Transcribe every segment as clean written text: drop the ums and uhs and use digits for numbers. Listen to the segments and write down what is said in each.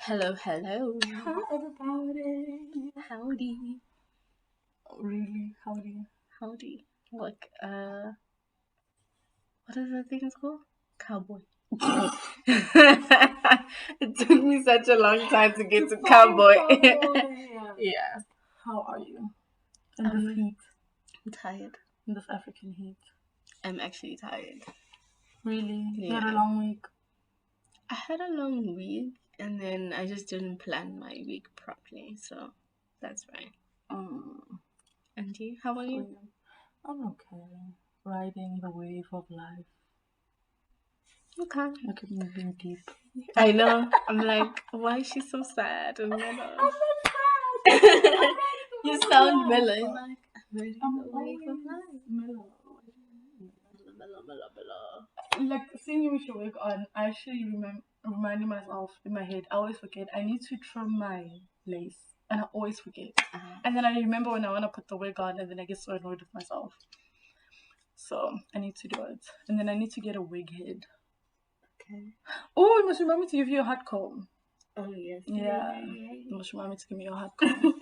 Hello, hello. Hi, everybody. Howdy. Really? Howdy. Howdy. Like, what is that thing called? Cowboy. It took me such a long time to get to cowboy. Yeah. How are you? In this Um, heat, I'm tired. in this African heat. I'm actually tired. Really? You had a Yeah. long week. I had a long week and then I just didn't plan my week properly, so that's fine. And you? How are you? I'm okay. Riding the wave of life. Okay. Look at me being deep. I know. I'm like, why is she so sad and mellow? I'm not sad. You sound mellow. You're like, I'm ready I'm to wake always up life. mellow. Mellow. Like seeing you with your wig on, I actually reminding myself in my head. I always forget. I need to trim my lace, and I always forget. And then I remember when I want to put the wig on, and then I get so annoyed with myself. So I need to do it, and then I need to get a wig head. Okay. Oh, you must remind me to give you a hot comb. Oh, yes. Yeah, you must remind me to give me a hot comb.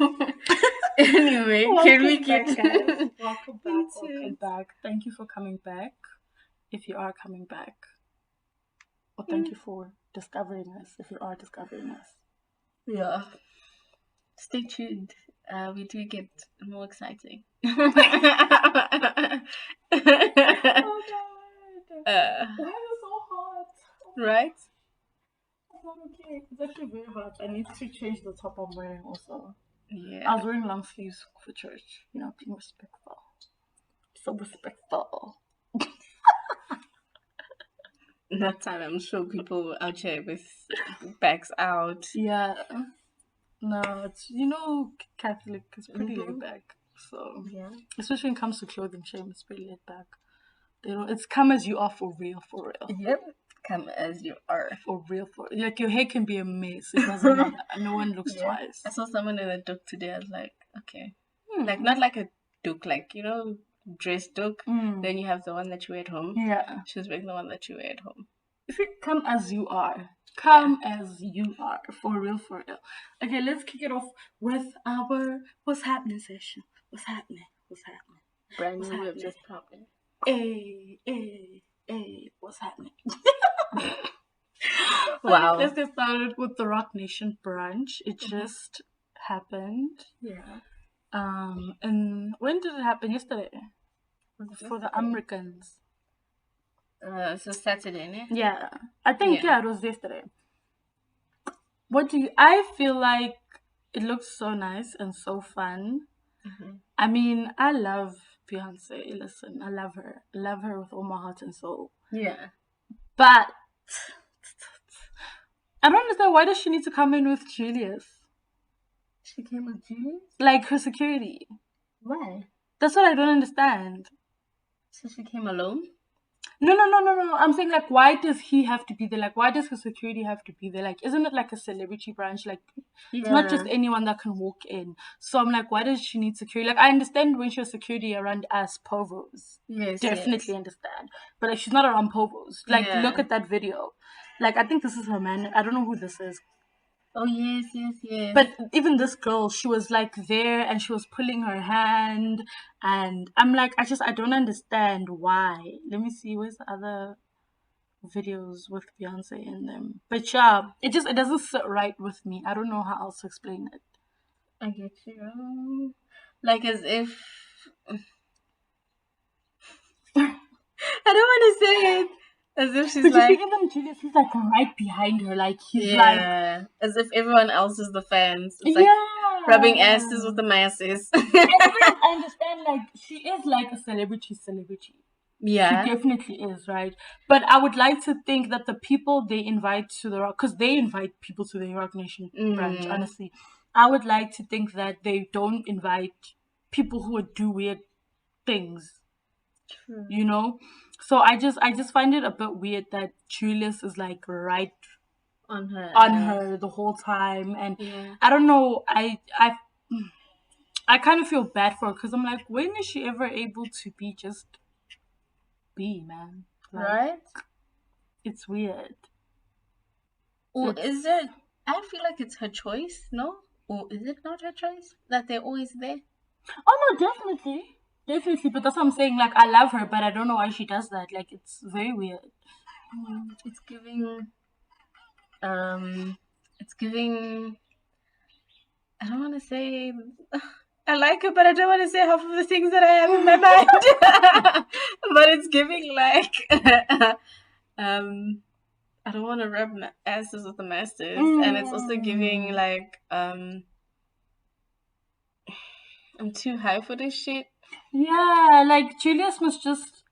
Anyway, can we get guys? Welcome back. into Welcome it? back. Thank you for coming back. If you are coming back, or thank you for discovering us. If you are discovering us. Yeah. Stay tuned. We do get more exciting. Oh God! Why is it so hot? Right? It's not okay. It's actually very hot. I need to change the top I'm wearing also. Yeah. I was wearing long sleeves for church. You know, being respectful. So respectful. That time, I'm sure people out here with backs out. Yeah. No, it's Catholic is pretty laid back. So Yeah. especially when it comes to clothing shame, it's pretty laid back. It's come as you are for real, for real. Yep. Come as you are. For real, for like your hair can be a mess. It doesn't matter. No one looks twice. I saw someone in a duck today. I was like, okay. Like, not like a duck, like, dress duck. Then you have the one that you wear at home. Yeah. She was wearing the one that you wear at home. If you come as you are. Come as you are. For real, for real. Okay, let's kick it off with our What's Happening session. What's happening? What's happening? Brand new, we have just popped in. Hey, what's happening? Wow. Let's get started with the Rock Nation brunch. It just happened. Yeah. And when did it happen? Yesterday. For the Americans. So Saturday, ne? Yeah. I think it was yesterday. I feel like it looks so nice and so fun. I mean, I love Beyonce. Listen, I love her. I love her with all my heart and soul. Yeah. But I don't understand, why does she need to come in with Julius? She came with Julius? Like her security. Why? That's what I don't understand. So she came alone? No. I'm saying, like, why does he have to be there? Like, why does her security have to be there? Like, isn't it like a celebrity branch? Like, it's not just anyone that can walk in. So I'm like, why does she need security? Like, I understand when she was security around us povos. Yes. Definitely understand. But like, she's not around povos. Like, look at that video. Like, I think this is her man. I don't know who this is. Oh, yes. But even this girl, she was like there and she was pulling her hand. And I'm like, I don't understand why. Let me see, where's the other videos with Beyonce in them? But yeah, it doesn't sit right with me. I don't know how else to explain it. I get you. Like, as if... I don't want to say it. As if she's like... even Julius, he's like right behind her. Like, he's like... as if everyone else is the fans. It's like rubbing asses with the masses. And I understand, like, she is like a celebrity. Yeah. She definitely is, right? But I would like to think that the people they invite to the Rock... Because they invite people to the Rock Nation branch, honestly. I would like to think that they don't invite people who would do weird things. True. You know? So I just find it a bit weird that Julius is like right on her the whole time, and I don't know, I kind of feel bad for her, because I'm like, when is she ever able to be, man? Like, right? It's weird. Or is it I feel like it's her choice, no? Or is it not her choice that they're always there? Oh no, definitely. Definitely, but that's what I'm saying. Like, I love her, but I don't know why she does that. Like, it's very weird. It's giving. Um, it's giving. I don't want to say. I like her, but I don't want to say half of the things that I have in my mind. But it's giving like. I don't want to rub my asses with the masters, and it's also giving like I'm too high for this shit. Yeah, like Julius must just.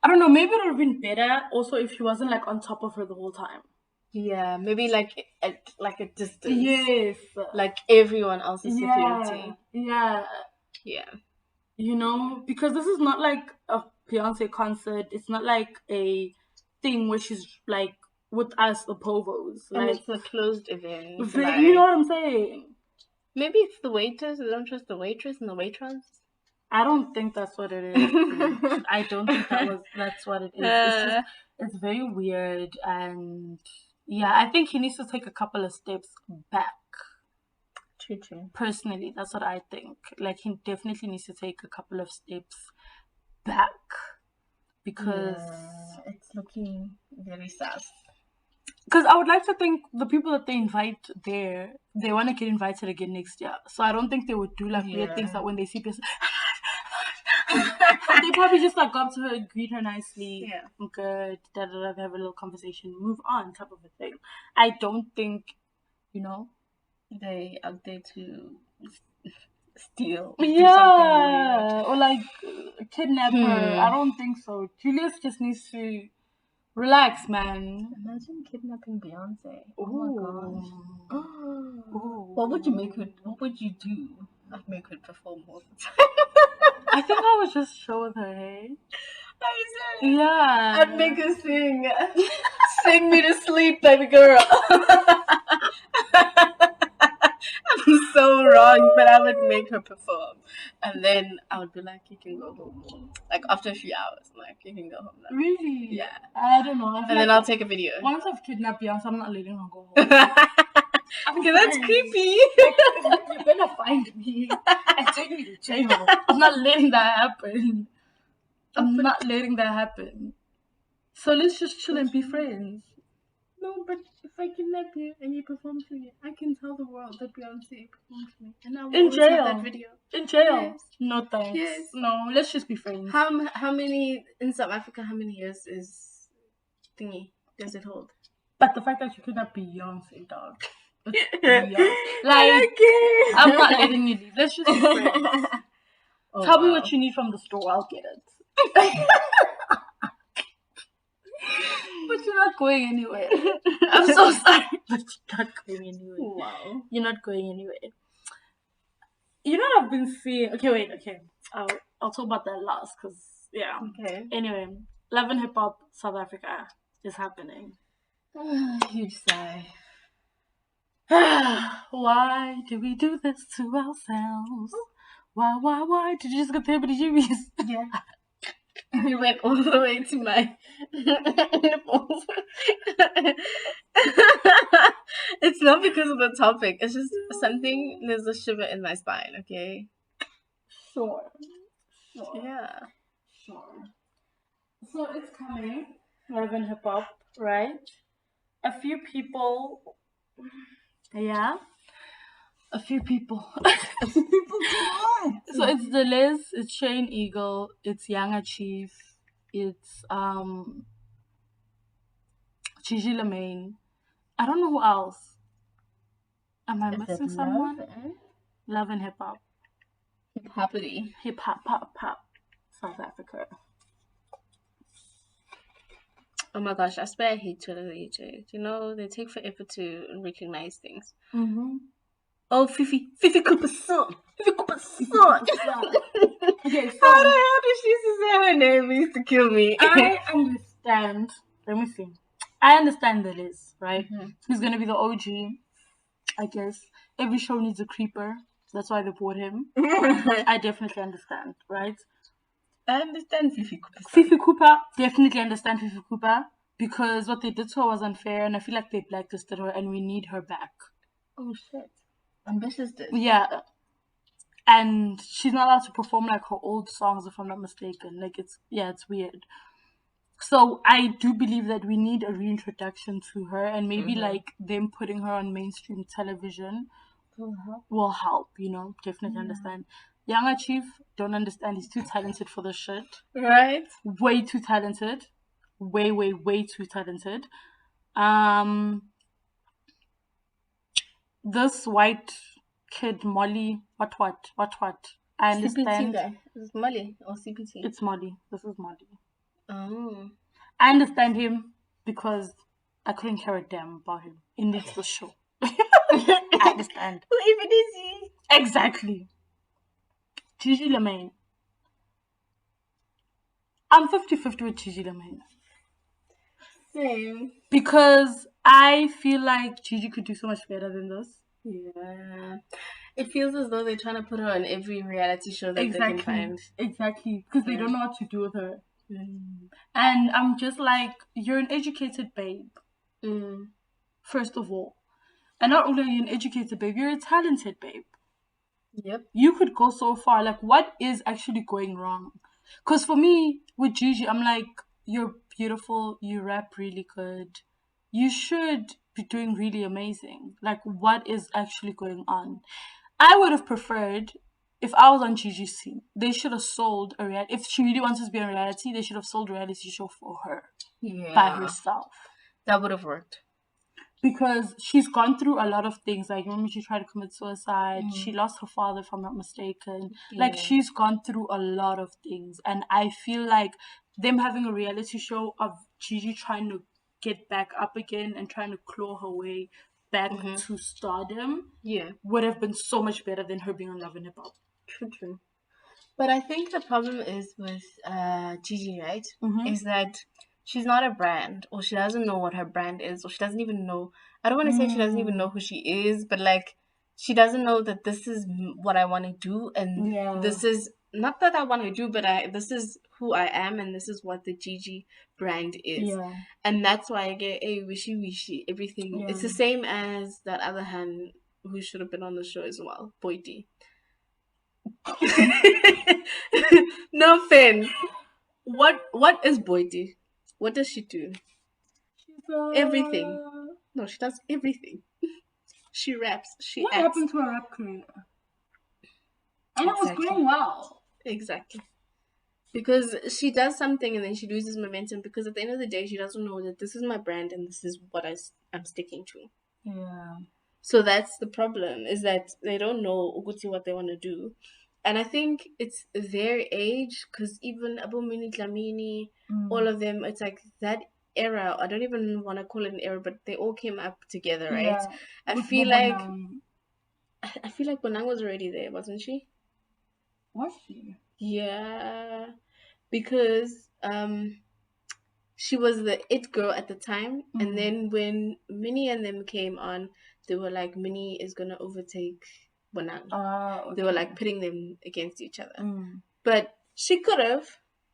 I don't know. Maybe it would have been better also if he wasn't like on top of her the whole time. Yeah, maybe like at like a distance. Yes. Like everyone else's security. Yeah. Yeah. You know, because this is not like a Beyonce concert. It's not like a thing where she's like with us, the povos. And like, it's a closed event. you know what I'm saying? Maybe it's the waiters. They don't trust the waitress and the waitrons. I don't think that's what it is. I don't think that's what it is. It's just it's very weird, and yeah, I think he needs to take a couple of steps back. True. Personally, that's what I think. Like, he definitely needs to take a couple of steps back because it's looking very sus. Because I would like to think the people that they invite there, they want to get invited again next year. So I don't think they would do like weird things that when they see people, they probably just like go up to her and greet her nicely. Yeah. Good. Have a little conversation, move on, type of a thing. I don't think, they out there to steal. Yeah. Or like kidnap her. I don't think so. Julius just needs to relax, man. Imagine kidnapping Beyonce. Oh my gosh. What would you make her? What would you do? Like make her perform all the time? I think I would just show with her, hey? Yeah. I'd make her sing. Sing me to sleep, baby girl. I'm so wrong, but I would make her perform. And then I would be like, you can go home. Like after a few hours, I'm like, you can go home now. Really? Yeah. I don't know. And then I'll take a video. Once I've kidnapped Beyonce, I'm not letting her go home. Okay, that's creepy. You better find me and take me to jail. I'm not letting that happen. I'm not letting that happen. So let's just chill and be friends. No, but if I kidnap you and you perform for me, I can tell the world that Beyonce performed for me, and I will always have that video. In jail? Yes. No thanks. Yes. No, let's just be friends. How many in South Africa? How many years is thingy does it hold? But the fact that you kidnap Beyonce, dog. Like, I'm not letting you leave. Let's just be friends. Tell me what you need from the store. I'll get it. But you're not going anywhere. I'm so sorry, but you're not going anywhere. Wow. You're not going anywhere. You know what I've been seeing? Okay. I'll talk about that last because, yeah. Okay. Anyway, Love and Hip Hop South Africa is happening. Huge sigh. Why do we do this to ourselves? Why? Did you just get the heebie-jeebies? Yeah. We went all the way to my nipples. It's not because of the topic. It's just something. There's a shiver in my spine. Okay. Sure. Yeah. Sure. So it's coming. Love and Hip Hop, right? A few people. Yeah. A few people. So it's Deleuze, it's Shane Eagle, it's Younger Chief, it's Gigi Lamaine. I don't know who else. Am I missing someone? Love and Hip Hop. Hip hop. South Africa. Oh my gosh, I swear I hate Twitter these days. You know, they take forever to recognize things. Oh, Fifi Cooper's son. Okay, so how the hell did she say her name? It used to kill me. I understand. Let me see. I understand the Liz, right? He's gonna be the OG, I guess. Every show needs a creeper. That's why they bought him. I definitely understand, right? I understand Fifi Cooper. Fifi Cooper, definitely understand Fifi Cooper. because what they did to her was unfair, and I feel like they blacklisted her, and we need her back. Oh shit! Ambitious did. Yeah, and she's not allowed to perform like her old songs, if I'm not mistaken. Like it's weird. So I do believe that we need a reintroduction to her, and maybe like them putting her on mainstream television will help. Definitely understand. Younger Chief, don't understand. He's too talented for this shit. Right? Way too talented. Way, way, way too talented. This white kid, Molly, what? I understand. CPT guy. Is it Molly or CPT? It's Molly. This is Molly. Oh. I understand him because I couldn't care a damn about him in this show. I understand. Who even is he? Exactly. Gigi Lemaine. I'm 50-50 with Gigi Lemaine. Same. Because I feel like Gigi could do so much better than this. Yeah. It feels as though they're trying to put her on every reality show that they can find. Exactly. Because they don't know what to do with her. And I'm just like, you're an educated babe. First of all. And not only are you an educated babe, you're a talented babe. Yep. You could go so far. Like, what is actually going wrong? Because for me, with Gigi, I'm like, you're beautiful, you rap really good. You should be doing really amazing. Like, what is actually going on? I would have preferred, if I was on Gigi's team, they should have sold a reality. If she really wants to be on reality, they should have sold a reality show for her. Yeah. By herself. That would have worked. Because she's gone through a lot of things. Like, remember she tried to commit suicide. She lost her father, if I'm not mistaken. Yeah. Like, she's gone through a lot of things. And I feel like them having a reality show of Gigi trying to get back up again and trying to claw her way back to stardom would have been so much better than her being on Love and Hip Hop. True. But I think the problem is with Gigi, right? Is that she's not a brand, or she doesn't know what her brand is, or she doesn't even know. I don't want to say she doesn't even know who she is, but like she doesn't know that this is what I want to do, and this is not that I want to do, but this is who I am, and this is what the Gigi brand is, and that's why I get a wishy everything. It's the same as that other hand who should have been on the show as well, Boydie. No offense. What is Boydie? What does she do? Everything. No, she does everything. She raps. What happened to her rap career? And it was going well. Exactly. Because she does something and then she loses momentum, because at the end of the day she doesn't know that this is my brand and this is what I'm sticking to. Yeah. So that's the problem, is that they don't know what they want to do. And I think it's their age, because even Abu Mini, Dlamini, all of them, it's like that era. I don't even want to call it an era, but they all came up together, right? Yeah. I feel like Bonang was already there, wasn't she? Was she? Yeah. Because she was the it girl at the time, and then when Minnie and them came on, they were like, Minnie is gonna overtake Bonang. Okay. They were like pitting them against each other. But she could have,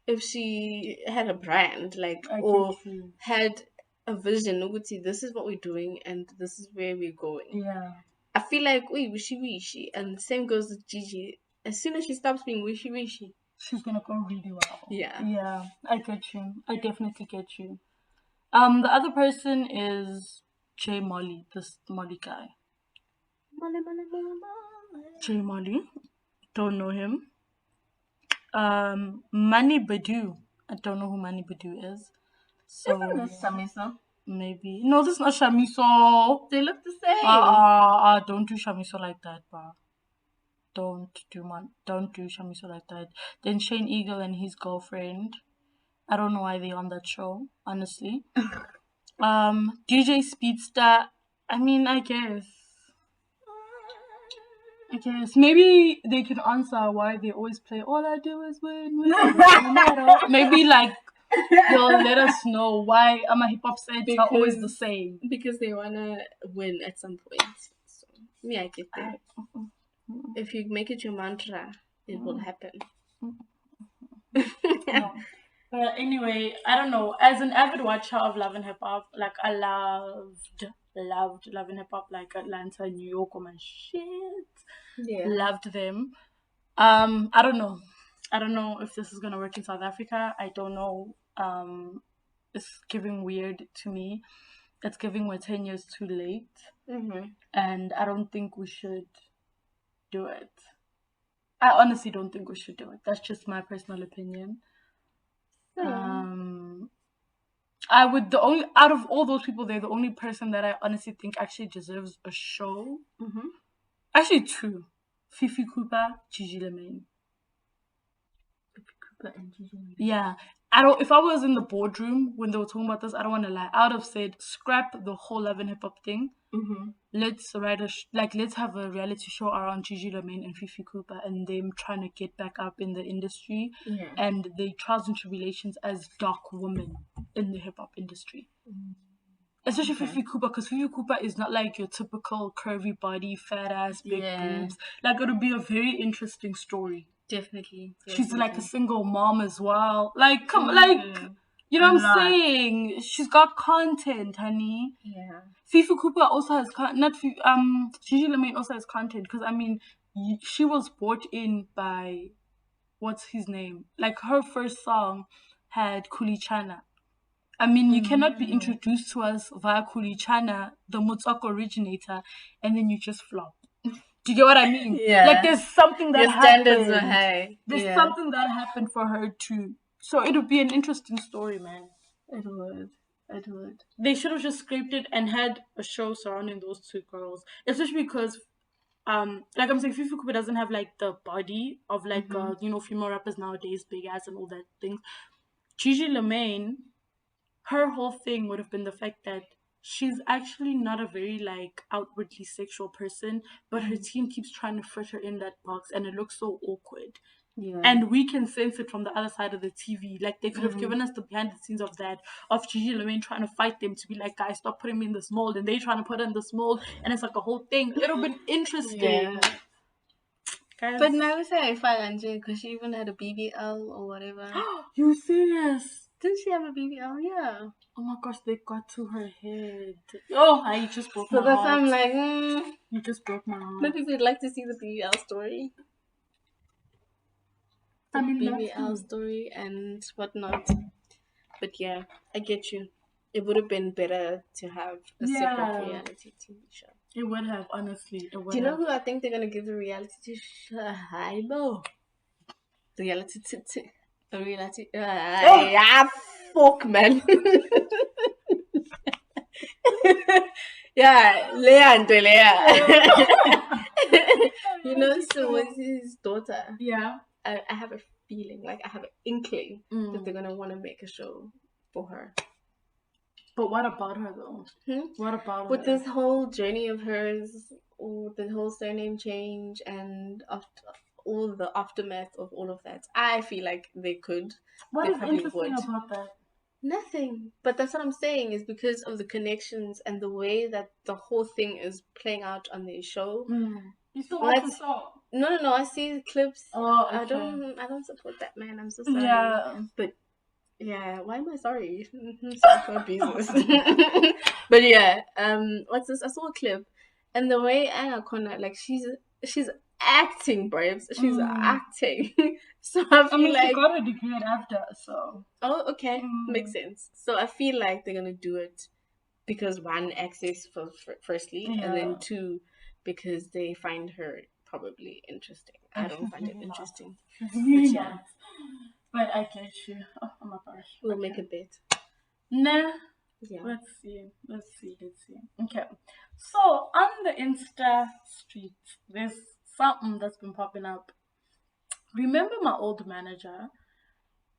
if she had a brand, like, or had a vision. This is what we're doing and this is where we're going. Yeah. I feel like wishy, and the same goes with Gigi. As soon as she stops being wishy, she's gonna go really well. Yeah. Yeah, I get you. I definitely get you. The other person is J Molly, this Molly guy. Molly. J Molly. Don't know him. Mani Badu. I don't know who Mani Badu is. So isn't this Shamiso? Maybe. No, this is not Shamiso. They look the same. Don't do Shamiso like that, bro. Don't do Shamiso like that. Then Shane Eagle and his girlfriend. I don't know why they're on that show, honestly. DJ Speedster. I mean, I guess maybe they can answer why they always play All I Do Is Win. Maybe like they'll let us know why hip hop sets are always the same. Because they wanna win at some point. So me, I get that. If you make it your mantra, it will happen. But anyway, I don't know. As an avid watcher of Love and Hip Hop, like I loved Love and Hip Hop, like Atlanta, New York, oh my shit. Yeah. Loved them. I don't know if this is gonna work in South Africa. I don't know. It's giving weird to me. It's giving we're 10 years too late. Mm-hmm. And I don't think we should do it. I honestly don't think we should do it. That's just my personal opinion. I would the only out of all those people there, the only person that I honestly think actually deserves a show. Mm-hmm. Actually, two: Fifi Cooper, Gigi Lemaine. Cooper and Gigi Lemaine. Yeah, I don't. If I was in the boardroom when they were talking about this, I don't want to lie. I would have said, scrap the whole Love and Hip Hop thing. Mm-hmm. Let's write let's have a reality show around Gigi Lemaine and Fifi Cooper and them trying to get back up in the industry, and their trials and tribulations as dark women in the hip hop industry. Especially Fifi Cooper, because Fifi Cooper is not like your typical curvy body, fat ass, big boobs. Like, it'll be a very interesting story. Definitely. She's like a single mom as well. Like, come, like, you know what I'm saying? She's got content, honey. Yeah. Fifi Cooper also has Gigi Lemaine also has content, because I mean, she was brought in by, what's his name? Like, her first song had Kulichana. I mean, you cannot be introduced to us via Kulichana, the Motsoko originator, and then you just flop. Do you get what I mean? Yeah. Like, there's something that your standards were high. There's something that happened for her too. So it would be an interesting story, man. It would. They should have just scraped it and had a show surrounding those two girls. Especially because, like I'm saying, Fifi Cooper doesn't have like the body of like female rappers nowadays, big ass and all that things. Gigi Lemaine, her whole thing would have been the fact that she's actually not a very like outwardly sexual person, but her team keeps trying to fit her in that box, and it looks so awkward. Yeah. And we can sense it from the other side of the TV. Like, they could have given us the behind the scenes of that, of Gigi Lemaine trying to fight them to be like, guys, stop putting me in this mold, and they trying to put her in this mold, and it's like a whole thing. It would have been interesting. Yeah. Guys. But now we say 500 because she even had a BBL or whatever. You serious? Didn't she have a BBL? Yeah. Oh my gosh, they got to her head. Oh, I just broke my heart. So that's why I'm like, You just broke my heart. Maybe we'd like to see the BBL story. The BBL story and whatnot. But yeah, I get you. It would have been better to have a separate reality TV show. It would have, honestly. It would. Do you know who I think they're gonna give the reality show? I know. The reality TV. The reality. Yeah, fuck, man. Yeah, Leah. You know, so what's his daughter? Yeah. I have a feeling, like I have an inkling that they're gonna want to make a show for her. But what about her though? What about with this whole journey of hers, or the whole surname change, and all the aftermath of all of that? I feel like they could. What is interesting about that? Nothing. But that's what I'm saying, is because of the connections and the way that the whole thing is playing out on their show. You still watch the show? No. I see clips. Oh, okay. I don't support that man. I'm so sorry. Yeah. But yeah, why am I sorry? Sorry for business. But yeah, what's this? I saw a clip, and the way Anna Connor, like she's acting, braves. She's acting. So I feel like she got a degree after, so. Oh, okay, makes sense. So I feel like they're gonna do it because one, access for firstly, and then two, because they find her probably interesting. I don't find it interesting. Yeah. But I get you. Oh my gosh. We'll make a bet. Nah. Yeah. Let's see. Okay. So on the Insta streets, there's something that's been popping up. Remember my old manager?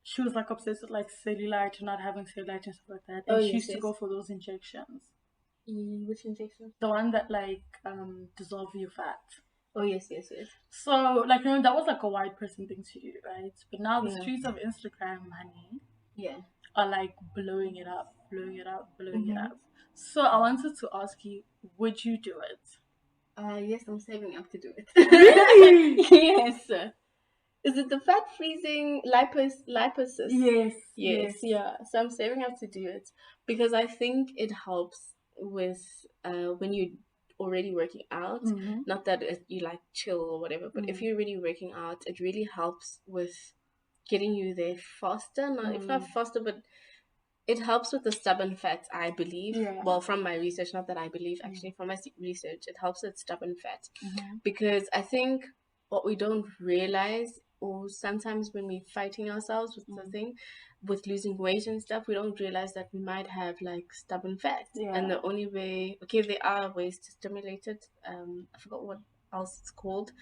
She was like obsessed with like cellulite, not having cellulite and stuff like that. And she used to go for those injections. Which injection? The one that like dissolve your fat. Oh, yes. So, like, that was like a white person thing to do, right? But now the streets of Instagram, honey, are like blowing it up. So I wanted to ask you, would you do it? Yes, I'm saving up to do it. Really? Yes. Is it the fat freezing liposis? Yes. Yes, yeah. So I'm saving up to do it because I think it helps with when you're already working out. Mm-hmm. Not that you like chill or whatever, but if you're already working out, it really helps with getting you there faster. Not if not faster, but it helps with the stubborn fat, I believe. Yeah. Well, from my research, not that I believe, actually, from my research, it helps with stubborn fat. Mm-hmm. Because I think what we don't realize, or sometimes when we're fighting ourselves with the thing, with losing weight and stuff, we don't realize that we might have like stubborn fat. Yeah. And the only way, okay, there are ways to stimulate it. I forgot what else it's called,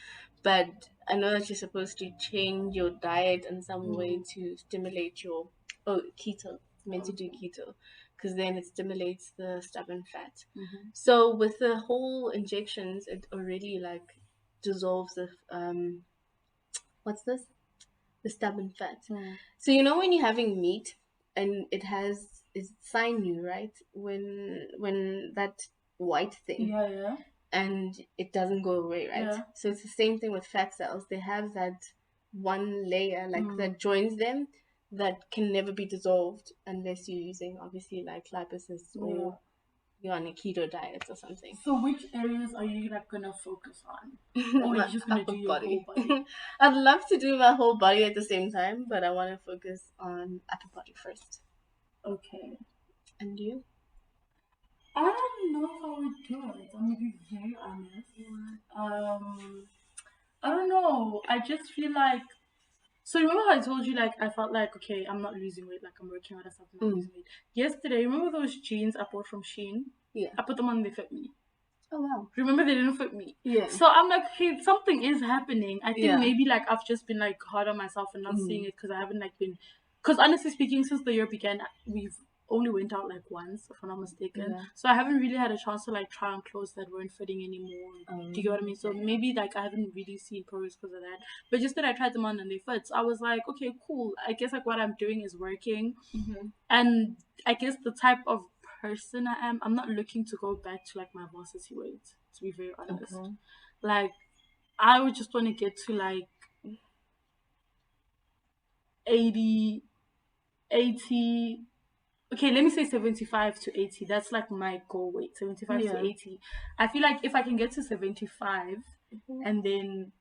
but I know that you're supposed to change your diet in some way to stimulate your keto. Meant to do keto because then it stimulates the stubborn fat. So with the whole injections, it already like dissolves the what's this? The stubborn fat. So you know when you're having meat and it has it's sinew, right? When that white thing Yeah. and it doesn't go away, right? Yeah. So it's the same thing with fat cells. They have that one layer like that joins them that can never be dissolved unless you're using obviously like liposuction or you're on a keto diet or something. So which areas are you like gonna focus on? Or are My you just gonna upper do your whole body? I'd love to do my whole body at the same time, but I want to focus on upper body first. Okay. And you? I don't know if I would do it. I'm gonna be very honest. I don't know. I just feel like. So remember how I told you like I felt like okay, I'm not losing weight, like I'm working out and stuff, I'm not losing weight. Yesterday, remember those jeans I bought from Shein? Yeah. I put them on, they fit me. Oh wow. Remember they didn't fit me. Yeah. So I'm like, okay, something is happening. I think Yeah. maybe like I've just been like hard on myself and not seeing it because I haven't like been. Because honestly speaking, since the year began, we've only went out like once, if I'm not mistaken. Yeah. So I haven't really had a chance to like try on clothes that weren't fitting anymore. Do you get what I mean? So maybe like I haven't really seen progress because of that. But just that I tried them on and they fit. So I was like, okay, cool. I guess like what I'm doing is working. And I guess the type of person I am, I'm not looking to go back to like my varsity weight, to be very honest. Like I would just want to get to like 80 okay, let me say 75 to 80. That's like my goal weight, 75 to 80. I feel like if I can get to 75 and then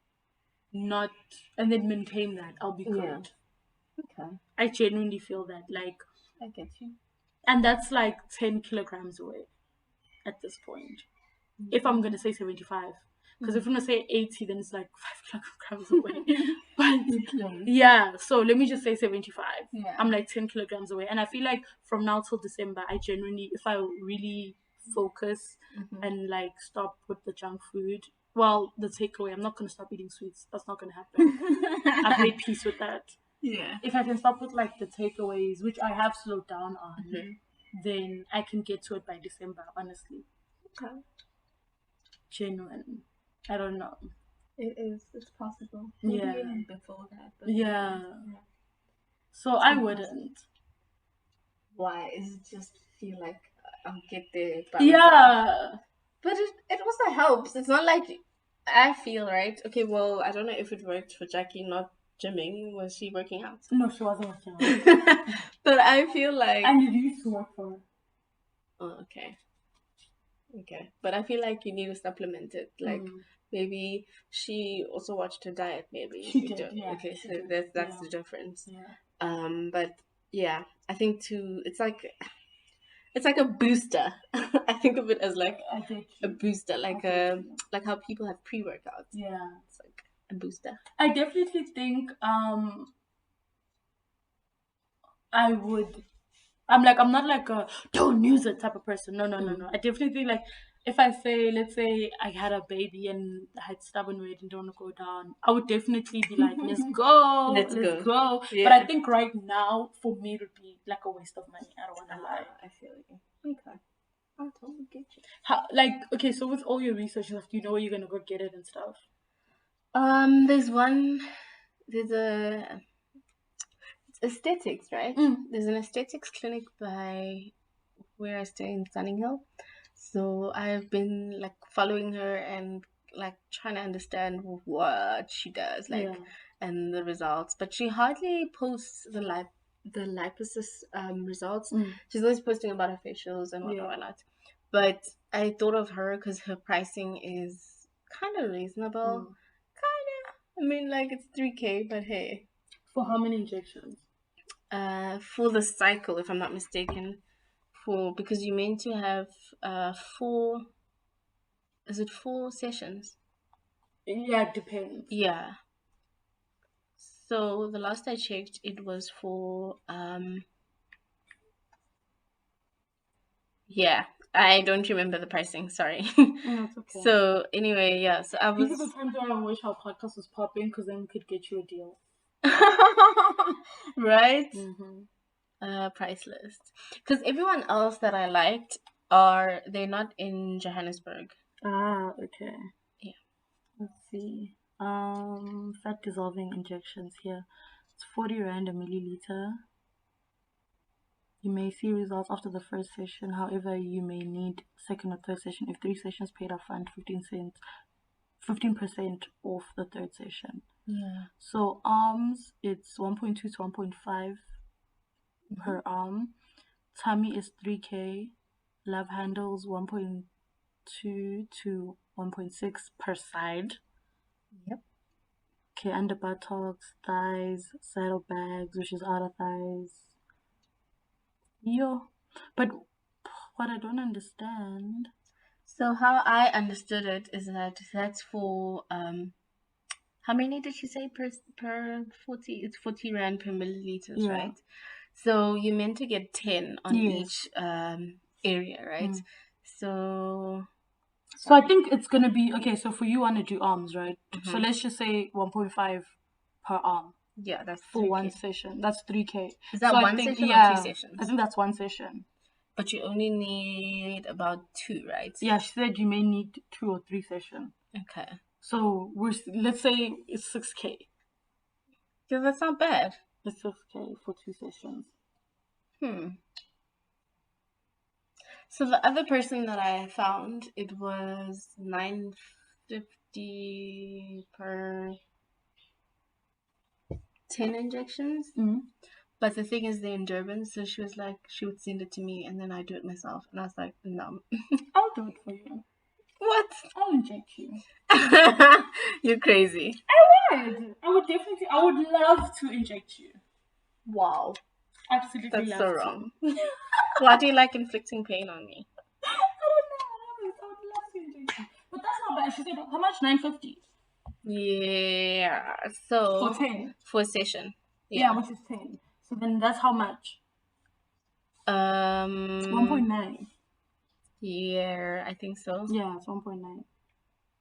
maintain that, I'll be good. Okay. I genuinely feel that, like, I get you. and that's like 10 kilograms away at this point. If I'm gonna say 75, because if I'm gonna say 80, then it's like 5 kilograms away. But yeah, so let me just say 75. I'm like 10 kilograms away, and I feel like from now till December, I genuinely, if I really focus and like stop with the junk food, well, the takeaway, I'm not gonna stop eating sweets. That's not gonna happen. I've made peace with that. Yeah. If I can stop with like the takeaways, which I have slowed down on, then I can get to it by December. Honestly. Okay. Genuine. I don't know. It is. It's possible. Maybe even before that. But yeah. So I wouldn't. Why? Is it just feel like I'll get there by myself? But it also helps. It's not like I feel, right? Okay, well, I don't know if it worked for Jackie not gymming. Was she working out? No, she wasn't working out. But I feel like... And you used to work for her. Oh, okay. Okay. But I feel like you need to supplement it. Like, maybe she also watched her diet, maybe. She did, yeah. Okay, so that's the difference. Yeah. But yeah, I think it's like a booster. I think of it as like a booster, like how people have pre-workouts. Yeah. It's like a booster. I definitely think I would. I'm not like a don't use it type of person. No. I definitely think like if I say, let's say I had a baby and I had stubborn weight and don't want to go down, I would definitely be like, let's go. Let's go. Yeah. But I think right now for me it would be like a waste of money. I don't want to lie. I feel you. Okay. I totally get you. How, like, okay, so with all your research and stuff, do you know where you're gonna go get it and stuff? There's aesthetics, right? There's an aesthetics clinic by where I stay in Sunning Hill. So I've been like following her and like trying to understand what she does, like, Yeah. and the results. But she hardly posts the liposis results. She's always posting about her facials and Yeah. whatnot. But I thought of her because her pricing is kind of reasonable. Kind of. I mean, like it's 3K, but hey. For how many injections? For the cycle, if I'm not mistaken, because you meant to have 4. Is it 4 sessions? Yeah, it depends. Yeah. So the last I checked, it was for yeah. I don't remember the pricing. Sorry. It's okay. So anyway, yeah. So I These was. are the times where I wish our podcast was popping, because then we could get you a deal. Right. Mm-hmm. Price list. Because everyone else that I liked they're not in Johannesburg. Ah, okay. Yeah. Let's see. Fat dissolving injections here. It's 40 rand a milliliter. You may see results after the first session. However, you may need second or third session. If 3 sessions paid upfront, 15% off the third session. Yeah. So arms, it's 1.2 to 1.5 per arm. Tummy is 3K. Love handles 1.2 to 1.6 per side. Yep. Okay, under buttocks, thighs, saddlebags, which is outer thighs. Yo, but what I don't understand. So how I understood it is that that's for how many did you say per 40? It's 40 rand per milliliters, Yeah. right? So you meant to get 10 on Yes. each area, right? So I think it's gonna be okay. So for you want to do arms, right? So let's just say 1.5 per arm. Yeah, that's for 3K. one session. That's 3K. Is that so one I think, session yeah, or 2 sessions? I think that's one session. But you only need about 2, right? Yeah, she said you may need 2 or 3 sessions. Okay. So let's say it's 6K. Yeah, that's not bad. It's 6K for 2 sessions. So the other person that I found, it was 950 per 10 injections. But the thing is, they're in Durban, so she was like, she would send it to me, and then I do it myself. And I was like, no. I'll do it for you. What? I'll inject you. You're crazy. I would definitely. I would love to inject you. Wow. Absolutely. That's so wrong. Why do you like inflicting pain on me? I don't know. I would love to inject you. But that's not bad. She said, how much? 950. Yeah. So for 10. For a session. Yeah, which is 10. So then that's how much? 1.9. Yeah, I think so. Yeah, it's 1.9.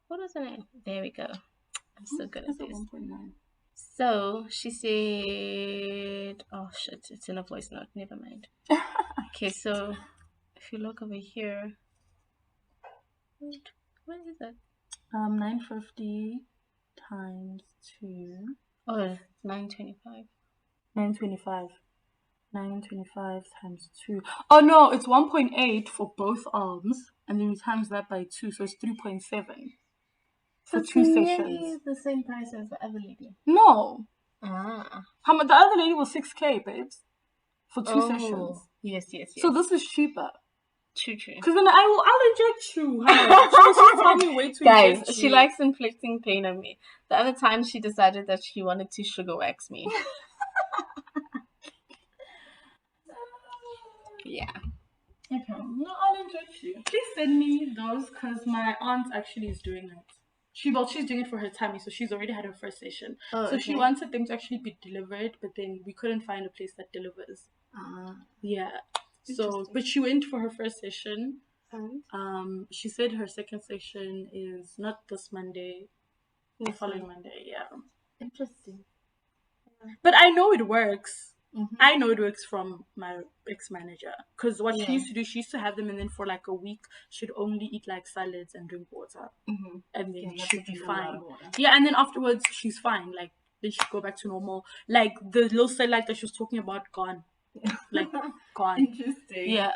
What was the name? There we go. I'm so good at this. 1.9. So she said, oh shit, it's in a voice note. Never mind. Okay, so if you look over here, wait, what is it? 950 times 2. Oh, it's 925. 925. 925 times 2. Oh no, it's 1.8 for both arms, and then you times that by 2, so it's 3.7 for 2 sessions. The same price as the other lady. No. How much? The other lady was 6K, babes, for 2 sessions. Yes. So this is cheaper. True. Because then I'll inject you. She told me way to Guys, inject she you. likes inflicting pain on me. The other time she decided that she wanted to sugar wax me. Yeah. Okay. No, I'll inject you. Please send me those, because my aunt actually is doing it. She's doing it for her tummy, so she's already had her first session. So she wanted them to actually be delivered, but then we couldn't find a place that delivers. Yeah. So, but she went for her first session. She said her second session is not this Monday, the following Monday. Yeah. Interesting. But I know it works. I know it works from my ex-manager, because what she used to do, she used to have them, and then for like a week she'd only eat like salads and drink water, and then she'd be fine. Yeah, and then afterwards she's fine. Like then she'd go back to normal. Like the little cellulite that she was talking about, gone. Like gone. Interesting. Yeah.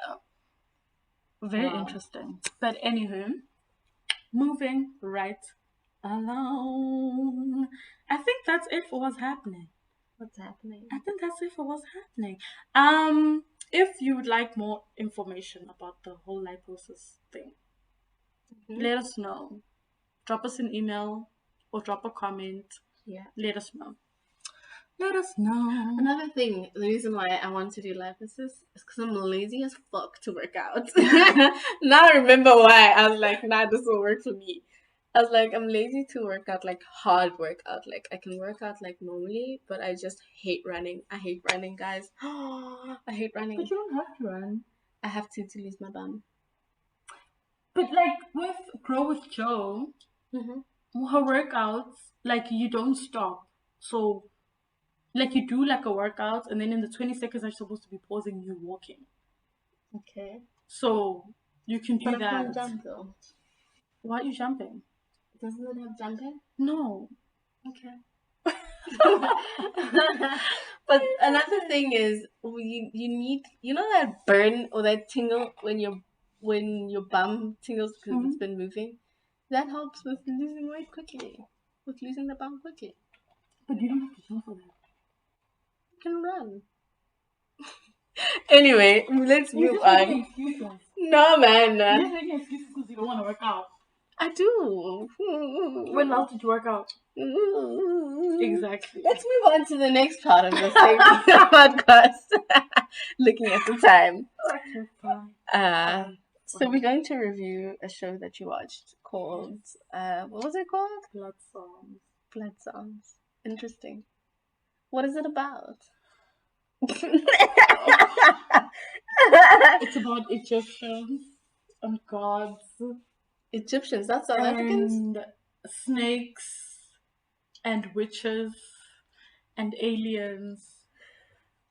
Very interesting. But anywho, moving right alone. I think that's it for what's happening. What's happening? I think that's it for what's happening. If you would like more information about the whole liposis thing, let us know. Drop us an email or drop a comment. Yeah. Let us know. Let us know. Another thing, the reason why I want to do liposuction is because I'm lazy as fuck to work out. Now I remember why. I was like, nah, this will work for me. I was like, I'm lazy to work out, like hard workout. Like I can work out like normally, but I just hate running. I hate running, guys. I hate running. But you don't have to run. I have to lose my bum. But like with Grow with Joe, her workouts, like you don't stop. So like you do like a workout and then in the 20 seconds you're supposed to be pausing, you walking. Okay. So you can do But that. I can't jump though. Why are you jumping? Doesn't it have jumping? No. Okay. But another thing is you need that burn or that tingle when your bum tingles because it's been moving. That helps with losing weight quickly. With losing the bum quickly. But you don't have to jump for that. You can run. Anyway, let's move on. No, man. You're just making excuses because you don't want to work out. I do. When else did you work out? Exactly. Let's move on to the next part of this podcast. Looking at the time. Okay, fine. So we're going to review a show that you watched called what was it called? Blood Songs. Blood Songs. Interesting. What is it about? It's about Egyptians and gods. Egyptians, that's South Africans? And snakes and witches and aliens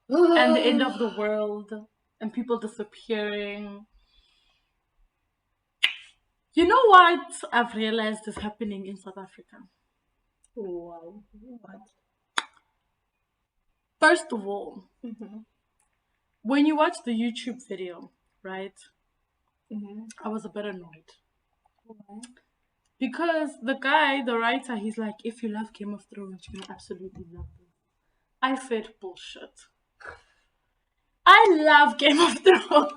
and the end of the world and people disappearing. You know what I've realized is happening in South Africa? Wow. What? First of all, when you watch the YouTube video, right? I was a bit annoyed. Why? Because the guy, the writer, he's like, if you love Game of Thrones, you're gonna absolutely love this. I said, bullshit. I love Game of Thrones.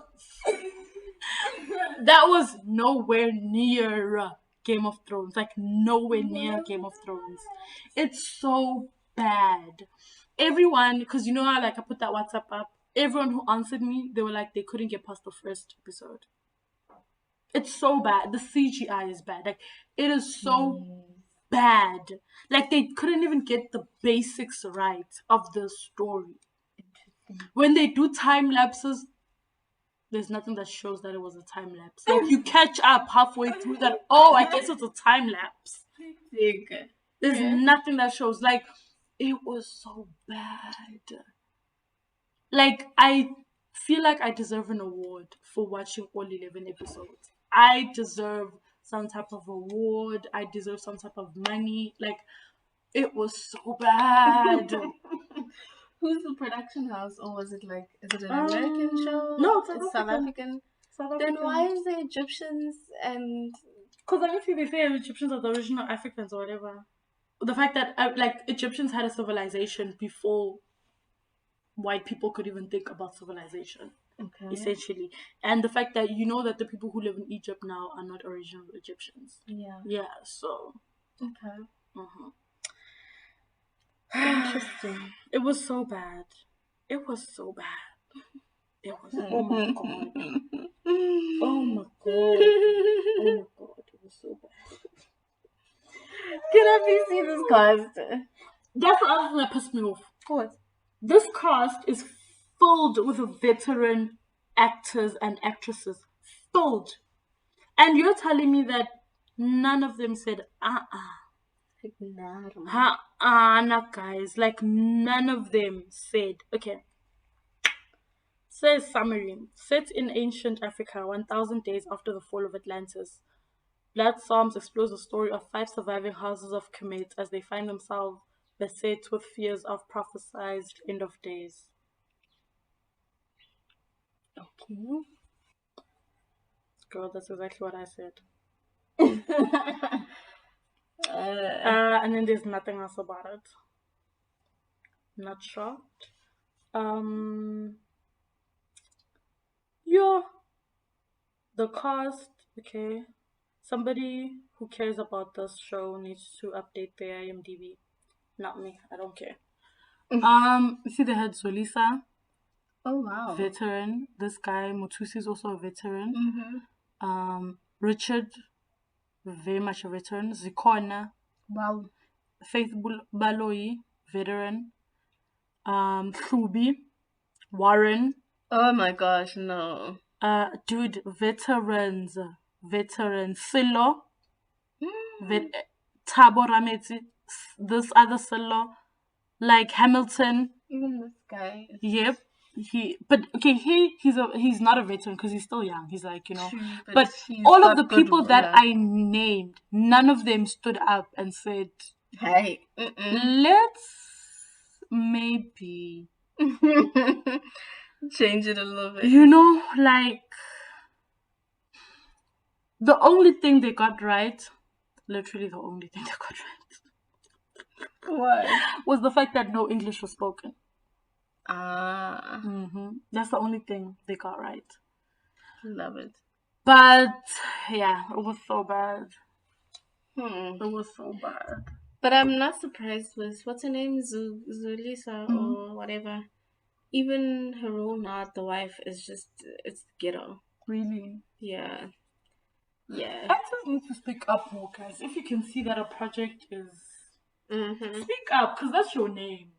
That was nowhere near Game of Thrones. Like, nowhere near Game of Thrones. It's so bad. Everyone, because you know how, like, I put that WhatsApp up, everyone who answered me, they were like, they couldn't get past the first episode. It's so bad. The CGI is bad. Like, it is so bad. Like, they couldn't even get the basics right of the story. When they do time lapses, there's nothing that shows that it was a time lapse. Like, you catch up halfway through that, oh, I guess it's a time lapse. There's nothing that shows. Like, it was so bad. Like, I feel like I deserve an award for watching all 11 episodes. I deserve some type of award. I deserve some type of money. Like, it was so bad. Who's the production house, or was it like, is it an American show? No, it's South African. Then why is there Egyptians and? Because I think they say Egyptians are the original Africans or whatever. The fact that like Egyptians had a civilization before white people could even think about civilization. Okay. Essentially. And the fact that you know that the people who live in Egypt now are not original Egyptians. Yeah. Yeah, so. Okay. Interesting. It was so bad. It was so bad. It was, oh my god. Oh my god. Oh my god. It was so bad. Can I please see this cast? That's the other thing that pissed me off. What? This cast is filled with veteran actors and actresses. Filled. And you're telling me that none of them said, no, guys. Like, none of them said, okay. Says summary. Set in ancient Africa, 1,000 days after the fall of Atlantis, Blood Psalms explores the story of 5 surviving houses of Kemet as they find themselves beset with fears of prophesied end of days. Okay. Girl, that's exactly what I said. And then there's nothing else about it. Not shocked. Yeah, the cast. Okay, somebody who cares about this show needs to update their IMDb. Not me. I don't care. You see, they had Solisa, Oh wow. veteran. This guy Mutusi is also a veteran. Mm-hmm. Richard, very much a veteran. Zikona, Wow. Faith Baloyi, veteran. Hlubi, Warren. Oh my gosh, no. Dude, veterans. Silo, Tabo Rameti, this other Silo, like Hamilton. Even this guy. Yep. He's not a veteran because he's still young. He's like, True, but he's all of got the good- people that yeah. I named, none of them stood up and said, Hey. let's maybe change it a little bit. Like the only thing they got right, literally the only thing they got right, What? was the fact that no English was spoken. Ah. That's the only thing they got right. Love it. But yeah, it was so bad. It was so bad. But I'm not surprised with what's her name, Zulisa or whatever. Even her role now, the wife, is just it's ghetto. Really? Yeah. Yeah. Actors need to speak up more, guys. If you can see that a project is, speak up, because that's your name.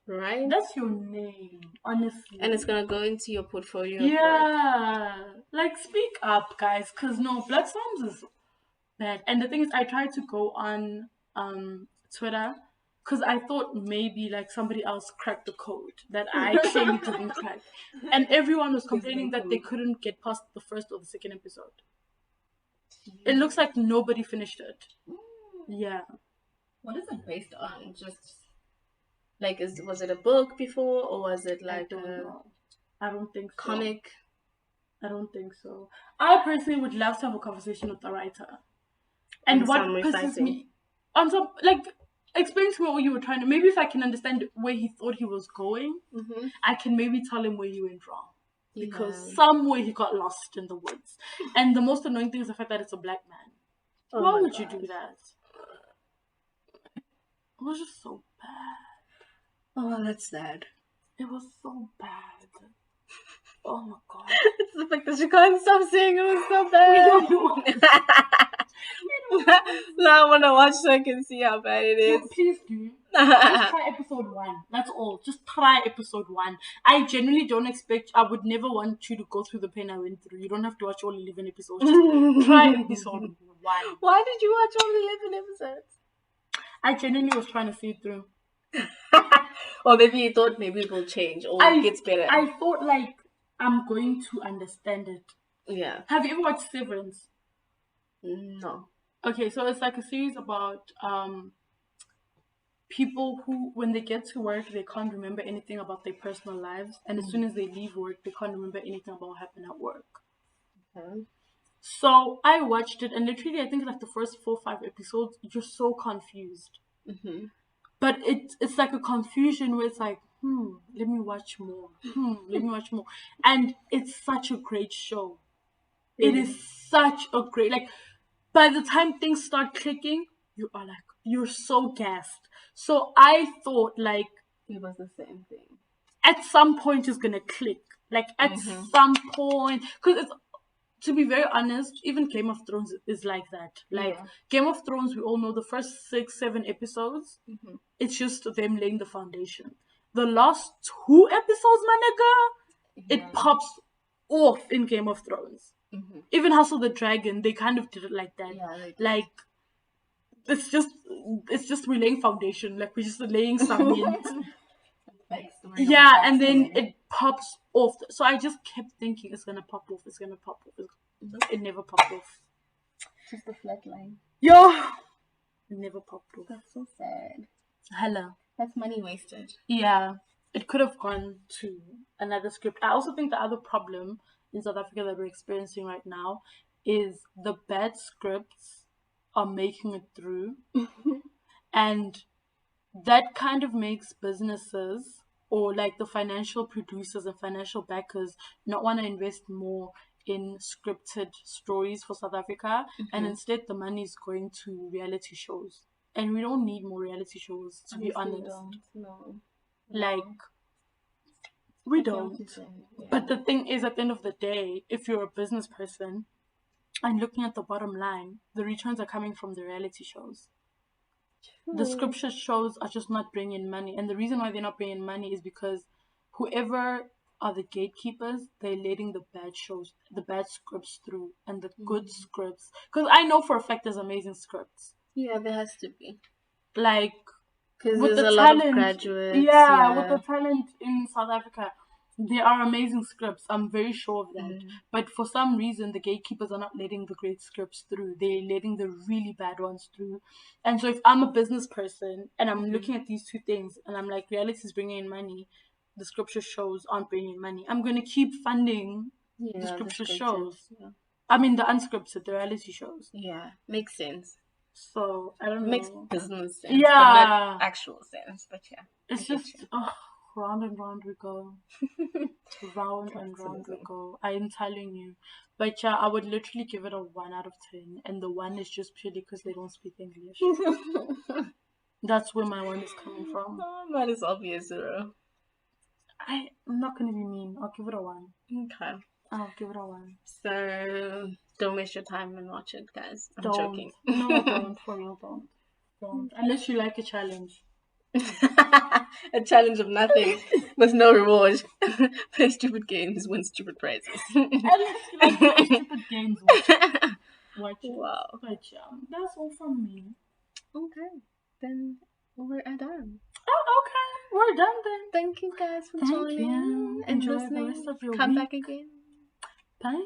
Right? That's your name, honestly. And it's gonna go into your portfolio. Yeah. Like, speak up, guys, because no, Blood Storms is bad. And the thing is, I tried to go on Twitter because I thought maybe like somebody else cracked the code that I clearly didn't crack. And everyone was complaining that they couldn't get past the first or the second episode. It looks like nobody finished it. Yeah. What is it based on? Just like, was it a book before, or was it like I don't think so. Comic? I don't think so. I personally would love to have a conversation with the writer. And what pisses me on top, like, explain to me what you were trying to. Maybe if I can understand where he thought he was going, I can maybe tell him where he went wrong. Because somewhere he got lost in the woods. And the most annoying thing is the fact that it's a black man. Why would you do that? It was just so bad. Oh, that's sad. It was so bad. Oh my god. It's the fact that you can't stop saying it was so bad. Now I want to watch so I can see how bad it is. Please do. Just try episode 1. That's all. Just try episode 1. I genuinely don't expect. I would never want you to go through the pain I went through. You don't have to watch all 11 episodes. Just try episode 1. Why did you watch all 11 episodes? I genuinely was trying to see it through. Or maybe you thought maybe it will change or it gets better. I thought like I'm going to understand it. Yeah. Have you ever watched Severance? No. Okay, so it's like a series about people who, when they get to work, they can't remember anything about their personal lives, and as soon as they leave work, they can't remember anything about what happened at work. Okay. So I watched it, and literally, I think like the first 4 or 5 episodes, you're so confused. But it's like a confusion where it's like, let me watch more. Let me watch more. And it's such a great show. It is such a great, like, by the time things start clicking, you are like, you're so gassed. So I thought like it was the same thing. At some point it's gonna click. Like at some point, because it's, to be very honest, even Game of Thrones is like that. Like Game of Thrones, we all know the first 6-7 episodes, it's just them laying the foundation. The last 2 episodes, my nigga, it pops off in Game of Thrones. Even House of the Dragon, they kind of did it like that. Yeah, like it's just we're laying foundation. Like we're just laying cement. Yeah, and then it pops off. So I just kept thinking it's gonna pop off. It's gonna pop off. It never popped off. Just a flat line. Yo, it never popped off. That's so sad. Hello. That's money wasted. Yeah, it could have gone to another script. I also think the other problem in South Africa that we're experiencing right now is the bad scripts are making it through. And that kind of makes businesses or like the financial producers and financial backers not want to invest more in scripted stories for South Africa, and instead the money is going to reality shows. And we don't need more reality shows, to be honest. No. Like, we I get what don't. you're saying, yeah. But the thing is, at the end of the day, if you're a business person and looking at the bottom line, the returns are coming from the reality shows. The scripture shows are just not bringing money, and the reason why they're not bringing money is because whoever are the gatekeepers, they're letting the bad shows, the bad scripts through, and the good scripts. Because I know for a fact there's amazing scripts. Yeah, there has to be. Like, Because with there's the a lot of talent, graduates. yeah, with the talent in South Africa, there are amazing scripts. I'm very sure of that. But for some reason, the gatekeepers are not letting the great scripts through. They're letting the really bad ones through. And so if I'm a business person and I'm looking at these two things and I'm like, reality is bringing in money, the scripture shows aren't bringing in money, I'm going to keep funding the scripture shows. Yeah. I mean, the unscripted, the reality shows. Yeah, makes sense. So, I don't know. Makes business sense, Yeah. but not actual sense. But yeah, it's just round and round we go. Round and round we go. I am telling you. But yeah, I would literally give it a 1 out of 10. And the 1 is just purely because they don't speak English. That's where my 1 is coming from. Mine is obvious, bro. I'm not going to be mean. I'll give it a 1. Okay. I'll give it a 1. So, don't waste your time and watch it, guys. I'm Don't. joking. No, don't. For real, don't. Don't. Unless you like a challenge. A challenge of nothing with no reward. Play stupid games, win stupid prizes. Unless you like stupid games, watch it. Wow. But yeah, that's all from me. Okay, then we're done. Oh, okay. We're done then. Thank you guys for joining and Enjoy listening. the rest of your Come week. back again. Bye.